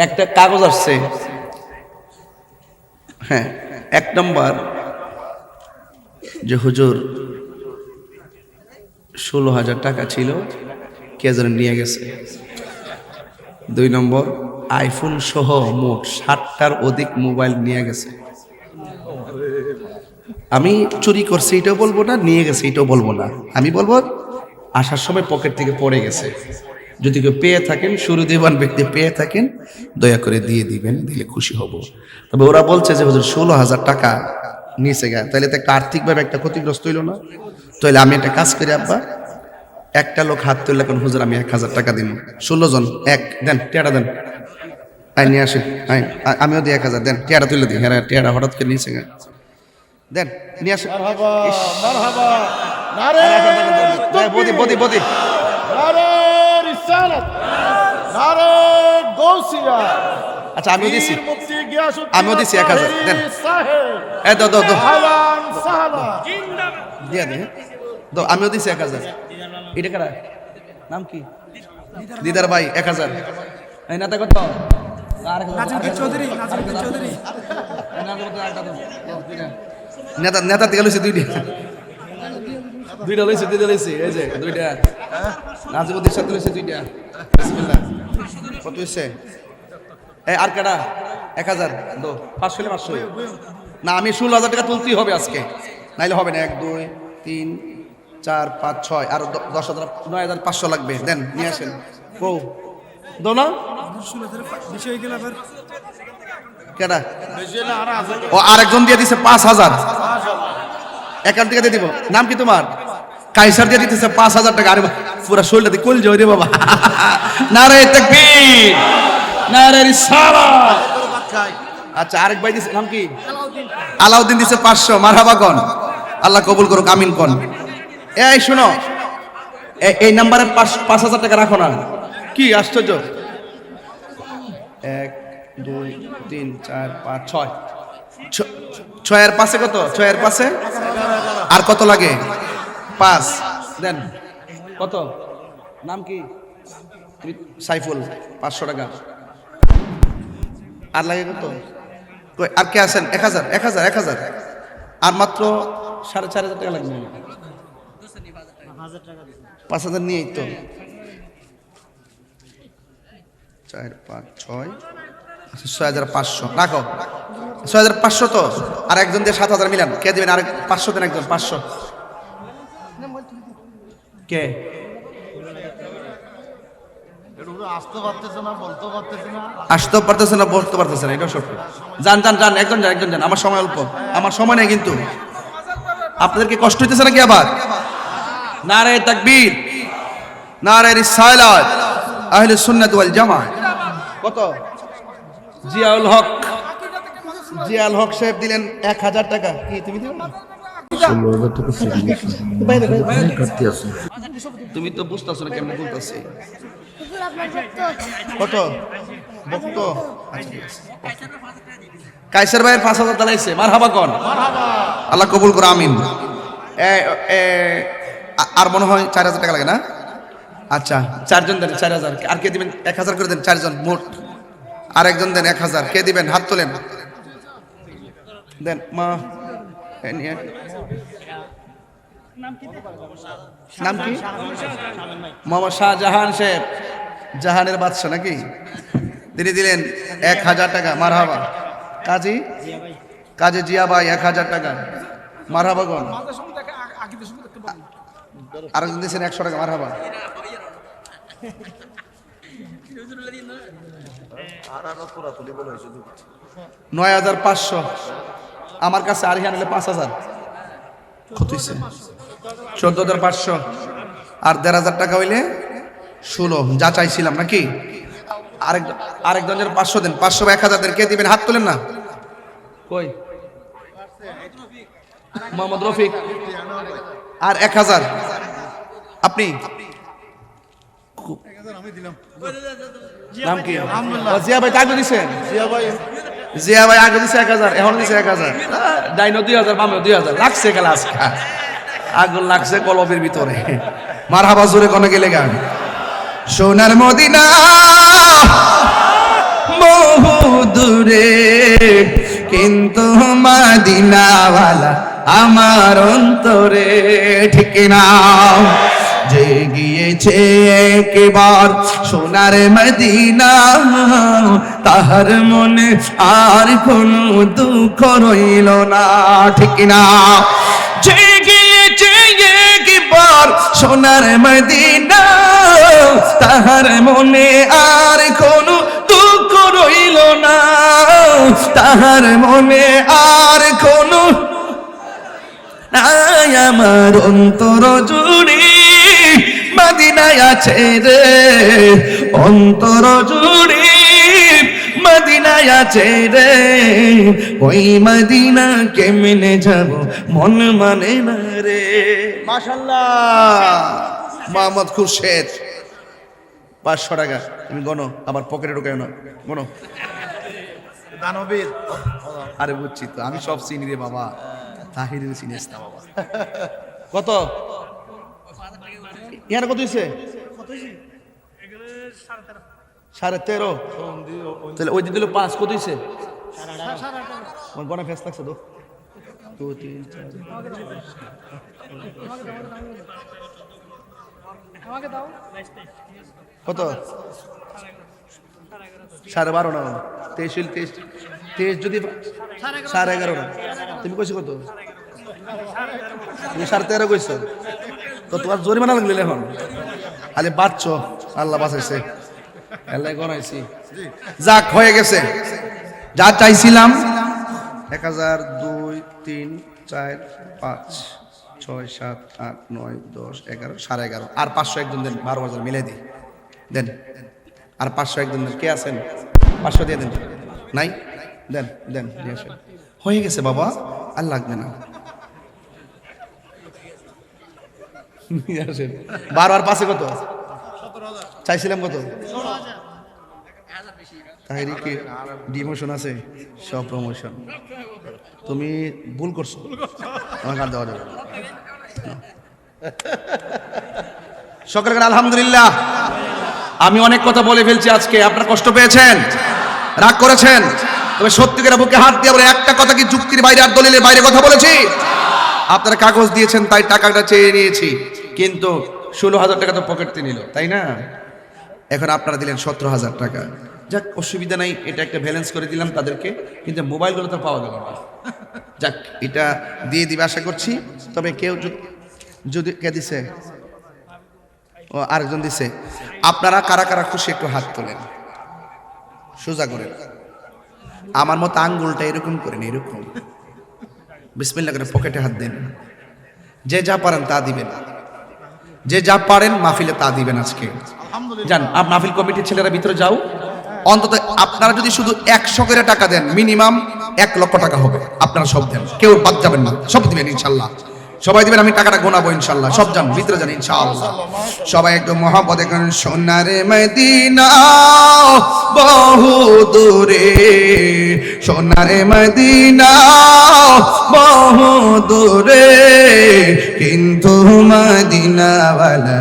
একটা কাগজ আসছে, হ্যাঁ, 1 নম্বর যে হুজুর 16,000 টাকা ছিল, কে যেন নিয়ে গেছে। 2 নম্বর, আইফোন সহ মোট 60টার অধিক মোবাইল নিয়ে গেছে। আমি চুরি করছি এটাও বলবো না, নিয়ে গেছে এটাও বলবো না, আমি বলবো আসার সময় পকেট থেকে পড়ে গেছে। যদি কেউ পেয়ে থাকেন, সুরুদেবান ব্যক্তি পেয়ে থাকেন, দয়া করে দিয়ে দিবেন, দিলে খুশি হব। তবে ওরা বলছে যে হুজুর 16,000 টাকা নিচে গা, তাহলে তো একটা আর্থিকভাবে একটা ক্ষতিগ্রস্ত হইল না? তাহলে আমি একটা কাজ করি আব্বা, একটা লোক হাত তুললে এখন হুজুর আমি 1,000 টাকা দিব, 16 জন এক দেন, টেয়ারা দেন, আই নিয়ে আসেন, আমিও দিই 1,000 দেন, টেয়ারা তুলে দিই। হ্যাঁ, টেয়ারা হঠাৎ করে নিচে গা দেন, নিয়ে আসেন। বদি বদি বদি আচ্ছা, আমিও দিছি 1,000 দেন, দিয়া দিই, আমিও দিছি 1,000। এটা কারা, নাম কি? দিদার ভাই 1,000। এই নেতা কত? নেতা থেকে লইছে দুইটা লইছে, এই যে 2টা নাজিমুদ্দিন সাথে লইছে 2টা। বিসমিল্লাহ, কত হইছে? এই আর কাটা 1,000 দো, 500 হলে 500 না, আমি 16,000 টাকা তুলতেই হবে আজকে, নাইলে হবে না। 1 2 3 4 5 6 আর 10,000, 9,500 লাগবে। দেন, নিয়ে আসেন। ও দো না কেডা? ও আরেকজন দিয়ে দিছে 5,000, অ্যাকাউন্ট থেকে দিয়ে দিব। নাম কি তোমার? কাইসার দিয়ে দিতেছে 5,000 টাকা। আরে পুরা শরীরটা দিয়ে কল জয় রে বাবা। নারে তাকবীর, নারে রিসালাত। আচ্ছা, আরেক ভাই দিছে, নাম কি? আলাউদ্দিন দিছে 500। মারহাবা কোন, আল্লাহ কবুল করুক, আমিন কোন। এই শুনো, এই নাম্বারে 5,000 টাকা রাখো না। কি আশ্চর্য! 1 2 3 4 5 6 6 এর পাশে কত? 6 এর পাশে আর কত লাগে? 5 দেন। কত? নাম কি? সাইফুল, 500 টাকা। আর লাগে কত? আর কে আছেন? 1,000 আর মাত্র 4,500 টাকা লাগবে। 5,000 নিয়েই তো 4 5 6 6,500 রাখো। 6,500 তো, আর একজন দিয়ে 7,000 মিলান। কে দিবেন? আর 500 দেন, একজন 500। কে আসতে পারতেছে না, বলতে পারতেছে না, এটা সত্য। যান, একজন যান। আমার সময় অল্প, আমার সময় নেই কিন্তু। আপনাদেরকে কষ্ট হইতেছে নাকি আবার? নারে তাকবীর, নারে রিসালাত, আহলে সুন্নাত ওয়াল জামাত। কত? জিয়াউল হক সাহেব দিলেন 1,000 টাকা। কি তুমি দিও না? 16,000 টাকা তুমি তো বুঝতেছো না কেমনে বলতেছি। কত বক্ত? কাইসার ভাইয়ের 5,000 দালাইছে। মারহাবা কোন, আল্লাহ কবুল করো, আমিন। আর মনে হয় 4,000 টাকা লাগে না? আচ্ছা, 4 জন দেন 4,000। আর কে দিবেন? 1,000 করে দেন, 4 জন মোট। আর একজন দেন 1,000। কে দিবেন? হাত তোলেন, দেন। মা নাম কি? মোহাম্মদ শাহজাহান সাহেব, জাহানের বাদশা নাকি? তিনি দিলেন 1,000 টাকা। মারহাবা। কাজী জিয়া ভাই 1,000 টাকা। মারহাবা কোন। আরেকজন দিয়েছেন 100 টাকা। মারহাবা। 9,500। আমার কাছে আর আনলে 5,000 কত হইছে? 14,500 আর 1,500 টাকা হইলে 16 যা চাইছিলাম নাকি? আরেকজনের 500 দেন। 500 বা 1,000 দেন। কে দিবেন? হাত তোলেন না। কই? মোহাম্মদ রফিক আর 1,000 আপনি। নাম কি? জিয়া ভাই আগে দিছেন। জিয়া ভাই আগে দিছে 1,000, এখন দিছে 1,000। ডাইনো 2,000, বামে 2,000 লাগছে। ক্লাস আগুন লাগছে কলবের ভিতরে। মারহাবা জোরে কোনে গেলে গান। সোনার মদিনা বহু দূরে, কিন্তু মদিনাওয়ালা আমার অন্তরে। ঠিক না? যে গিয়েছে একবার সোনার মদিনা, তাহার মনে আর কোনো দুঃখ রইল না। ঠিক না? যে গিয়েছে একবার সোনার মদিনা, তাহার মনে আর কোনো দুঃখ রইল না, তাহার মনে আর কোনো। আমার অন্তর জুড়ে মদিনায় আছে রে, অন্তর জুড়ে মদিনায় আছে রে, ওই মদিনা কেমনে যাব মন মানে না রে। মাশাআল্লাহ। মোহাম্মদ খুরশেদ 500 টাকা। তুমি গনো, আবার পকেটে ঢোকায় না, গনো। দানবীর। আরে বুঝছি তো, আমি সব চিনি রে বাবা, তাহিরের চিনিস না বাবা। কত ইয়ার কত হইছে? 13.5। তাহলে ওই দিল 5, কত হইছে? গনা ফেস লাগছে তো। 2 3 4 আমাকে দাও। কত? 12.5 না? 23 যদি 11.5 না? তুমি কইছো কত? তুমি 13.5 কইছো তো, তোমার জরিমানা লাগলে এখন। আরে বাচ্চ, আল্লাহ বাঁচাইছে, আল্লাহ গনাইছি। যাক, হয়ে গেছে যা চাইছিলাম। 1000 2 3 4 5 6 7 8 9 10 11 11.5 আর 500 একজন দেন, 12,000 মিলে দিই। দেন আর 500 একজন দেন। কে আছেন? 500 দিয়ে দেন। নাই? দেন দেন, দিয়ে আসেন। হয়ে গেছে বাবা, আর লাগবে না। 12 আর 5 কত? 17,000 চাইছিলাম। কত? 16,000। তাহলে কি ডিমোশন আছে? সব প্রমোশন। তুমি ভুল করছো, আমার কার্ড দেওয়া যাবে। সকলে আলহামদুলিল্লাহ। আমি অনেক কথা বলে ফেলছি আজকে, আপনারা কষ্ট পেয়েছেন, রাগ করেছেন, তবে সত্যিকার বুকে হাত দিয়ে বলে একটা কথা কি যুক্তির বাইরে আর দলিলের বাইরে কথা বলেছি? আপনারা কাগজ দিয়েছেন তাই টাকাটা চেয়ে নিয়েছি, কিন্তু 16,000 টাকা তো পকেটতে নিল, তাই না? এখন আপনারা দিলেন 17,000 টাকা। যাক, অসুবিধা নাই, এটা একটা ব্যালেন্স করে দিলাম তাদেরকে, কিন্তু মোবাইলগুলো তো পাওয়া গেল না। যাক, এটা দিয়ে দিবে আশা করছি। তবে কেউ যদি কে দিছে? ও আরেকজন দিছে। আপনারা কারা কারা খুশি একটু হাত তোলেন, সোজা করে। আমার মতো আঙ্গুলটা এরকম করেন, এরকম বিসমিল্লাহ করে পকেটে হাত দেন। যে যা পারেন তা দিবেন, যে যা পারেন মাহফিলে তা দিবেন আজকে। যান, মাহফিল কমিটির ছেলেরা ভিতরে যাও। অন্তত আপনারা যদি শুধু 100 করে টাকা দেন, মিনিমাম 1 লক্ষ টাকা হবে। আপনারা সব দেন, কেউ বাদ যাবেন না, সব দিবেন ইনশাল্লাহ। সবাই দিবেন, আমি টাকাটা গোনাবো ইনশাল্লাহ। সব যান, ভিতরে যান ইনশাআল্লাহ। সবাই একদম মহব্বতে করেন, সোনারে মদিনা বহু দূরে, সোনারে মদিনা বহু দূরে, কিন্তু মদিনাওয়ালা